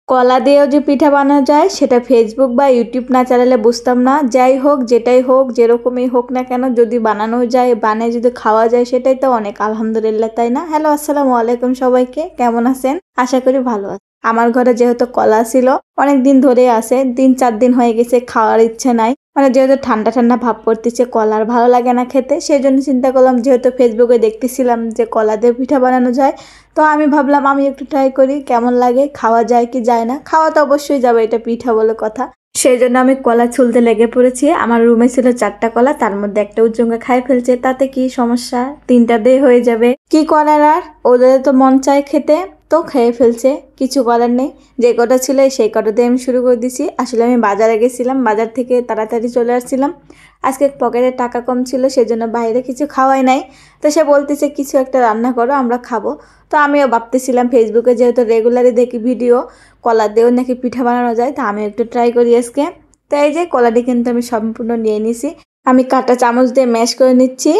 কলা দিয়েও যে পিঠা বানানো যায় সেটা ফেসবুক বা ইউটিউব না চালালে বুঝতাম না। যাই হোক, যেটাই হোক, যেরকমই হোক না কেন, যদি বানানো যায়, বানিয়ে যদি খাওয়া যায়, সেটাই তো অনেক আলহামদুলিল্লাহ, তাই না? হ্যালো, আসসালামু আলাইকুম সবাইকে, কেমন আছেন? আশা করি ভালো আছেন। আমার ঘরে যেহেতু কলা ছিল, অনেক দিন ধরে আছে, 3-4 দিন হয়ে গেছে, খাওয়ার ইচ্ছে নাই। মানে যেহেতু ঠান্ডা ঠান্ডা ভাব পড়তেছে, কলার ভালো লাগে না খেতে, সেই জন্য চিন্তা করলাম, যেহেতু ফেসবুকে দেখতেছিলাম যে কলা দিয়ে পিঠা বানানো যায়, তো আমি ভাবলাম আমি একটু ট্রাই করি, কেমন লাগে, খাওয়া যায় কি যায় না। খাওয়া তো অবশ্যই যাবে, এটা পিঠা বলে কথা। সেই জন্য আমি কলা ছুলতে লেগে পড়েছি। আমার রুমে ছিল 4টা কলা, তার মধ্যে একটা উজ্জঙ্গা খাই ফেলছে, তাতে কি সমস্যা, 3টা দিয়ে হয়ে যাবে। কি করার আর, ওদের তো মন চায় খেতে, তো খেয়ে ফেলছে, কিছু করার নেই। যে কটা ছিল সেই কটা দিয়ে আমি শুরু করে দিছি। আসলে আমি বাজারে গেছিলাম, বাজার থেকে তাড়াতাড়ি চলে আসছিলাম। আজকে পকেটে টাকা কম ছিল, সেজন্য বাইরে কিছু খাওয়াই নাই। তো সে বলতেছে কিছু একটা রান্না করো, আমরা খাবো। তো আমিও ভাবতেছিলাম, ফেসবুকে যেহেতু রেগুলারই দেখি ভিডিও, কলা দিয়েও নাকি পিঠা বানানো যায়, তা আমি একটু ট্রাই করি আজকে। তো এই যে কলাটি কিন্তু আমি সম্পূর্ণ নিয়ে নিছি, আমি কাঁটা চামচ দিয়ে ম্যাশ করে নিচ্ছি।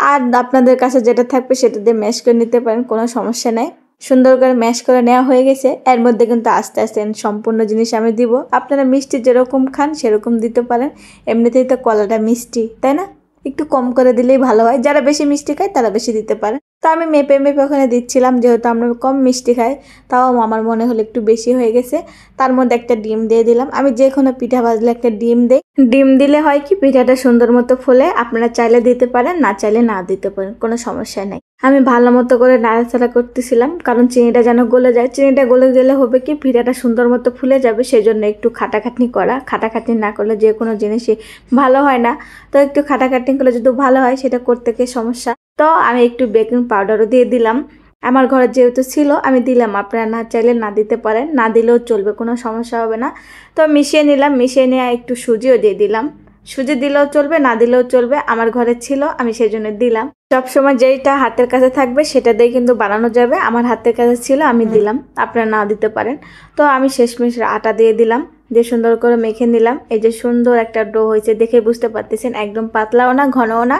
আর আপনাদের কাছে যেটা থাকবে সেটা দিয়ে ম্যাশ করে নিতে পারেন, কোনো সমস্যা নাই। সুন্দর করে ম্যাশ করে নেওয়া হয়ে গেছে। এর মধ্যে কিন্তু আস্তে আস্তে সম্পূর্ণ জিনিস আমি দিব। আপনারা মিষ্টি যেরকম খান সেরকম দিতে পারেন, এমনিতেই তো কলাটা মিষ্টি, তাই না? একটু কম করে দিলেই ভালো হয়, যারা বেশি মিষ্টি খায় তারা বেশি দিতে পারে। তো আমি মেপে মেপে ওখানে দিচ্ছিলাম, যেহেতু আমরা কম মিষ্টি খাই, তাও আমার মনে হলো একটু বেশি হয়ে গেছে। তার মধ্যে একটা ডিম দিয়ে দিলাম। আমি যে কোনো পিঠা ভাজলে একটা ডিম দিই। ডিম দিলে হয় কি, পিঠাটা সুন্দর মতো ফুলে। আপনারা চাইলে দিতে পারেন, না চাইলে না দিতে পারেন, কোনো সমস্যা নেই। আমি ভালো মতো করে নাড়াচাড়া করতেছিলাম, কারণ চিনিটা যেন গলে যায়। চিনিটা গলে গেলে হবে কি, পিঠাটা সুন্দর মতো ফুলে যাবে, সেই জন্য একটু খাটাখাটনি করা। খাটাখাটনি না করলে যে কোনো জিনিসই ভালো হয় না। তো একটু খাটাখাটনি করলে যদি ভালো হয়, সেটা করতে গিয়ে সমস্যা। তো আমি একটু বেকিং পাউডারও দিয়ে দিলাম। আমার ঘরে যেহেতু ছিল আমি দিলাম, আপনারা না চাইলে না দিতে পারেন, না দিলেও চলবে, কোনো সমস্যা হবে না। তো মিশিয়ে নিলাম, মিশিয়ে নিয়ে একটু সুজিও দিয়ে দিলাম। সুজি দিলেও চলবে, না দিলেও চলবে, আমার ঘরে ছিল আমি সেই জন্য দিলাম। সবসময় যেইটা হাতের কাছে থাকবে সেটা দিয়ে কিন্তু বানানো যাবে। আমার হাতের কাছে ছিল, আমি দিলাম, আপনারা না দিতে পারেন। তো আমি শেষমেশ আটা দিয়ে দিলাম, দিয়ে সুন্দর করে মেখে নিলাম। এই যে সুন্দর একটা ডো হয়েছে, দেখে বুঝতে পারতেছেন, একদম পাতলাও না ঘনও না।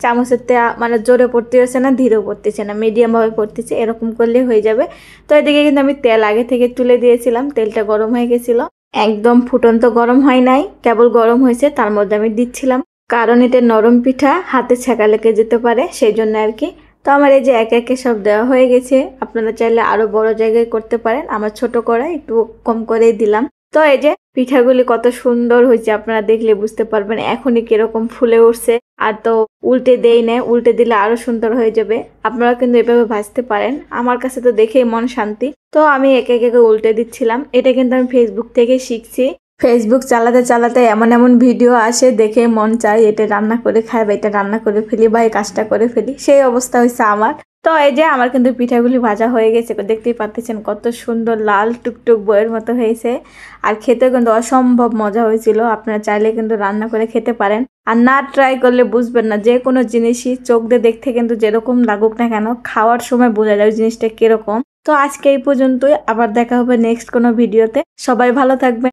চামচের মানে জোরে পড়তেছে না, ধীরেও পড়তেছে না, মিডিয়ামভাবে পড়তেছে, এরকম করলে হয়ে যাবে। তো এদিকে কিন্তু আমি তেল আগে থেকে তুলে দিয়েছিলাম, তেলটা গরম হয়ে গেছিলো। একদম ফুটন্ত গরম হয় নাই, কেবল গরম হয়েছে, তার মধ্যে আমি দিচ্ছিলাম। কারণ এটা নরম পিঠা, হাতে ছ্যাঁকা লেগে যেতে পারে, সেই জন্য আর কি। তো আমার এই যে একে একে সব দেওয়া হয়ে গেছে। আপনারা চাইলে আরো বড় জায়গায় করতে পারেন, আমার ছোট কড়াই একটু কম করেই দিলাম। তো এই যে পিঠাগুলি কত সুন্দর হয়েছে, আপনারা দেখলে বুঝতে পারবেন এখনই কিরকম ফুলে উঠছে। আর তো উল্টে দেই না, উল্টে দিলে আরো সুন্দর হয়ে যাবে। আপনারা কিন্তু এভাবে ভাজতে পারেন, আমার কাছে তো দেখেই মন শান্তি। তো আমি একে একে উল্টে দিচ্ছিলাম। এটা কিন্তু আমি ফেসবুক থেকে শিখছি। ফেসবুক চালাতে চালাতে এমন এমন ভিডিও আসে, দেখে মন চায় এটা রান্না করে খাই, বা এটা রান্না করে ফেলি, বা এই কাজটা করে ফেলি, সেই অবস্থা হয়েছে আমার। তো এই যে আমার কিন্তু পিঠাগুলি ভাজা হয়ে গেছে, দেখতেই পাচ্ছেন কত সুন্দর লাল টুকটুক বইয়ের মতো হয়েছে। আর খেতে কিন্তু অসম্ভব মজা হয়েছিল। আপনারা চাইলে কিন্তু রান্না করে খেতে পারেন, আর না ট্রাই করলে বুঝবেন না। যে কোনো জিনিসই চোখ দিয়ে দেখতে কিন্তু যেরকম লাগুক না কেন, খাওয়ার সময় বোঝা যায় জিনিসটা কিরকম। তো আজকে এই পর্যন্তই, আবার দেখা হবে নেক্সট কোনো ভিডিওতে। সবাই ভালো থাকবেন।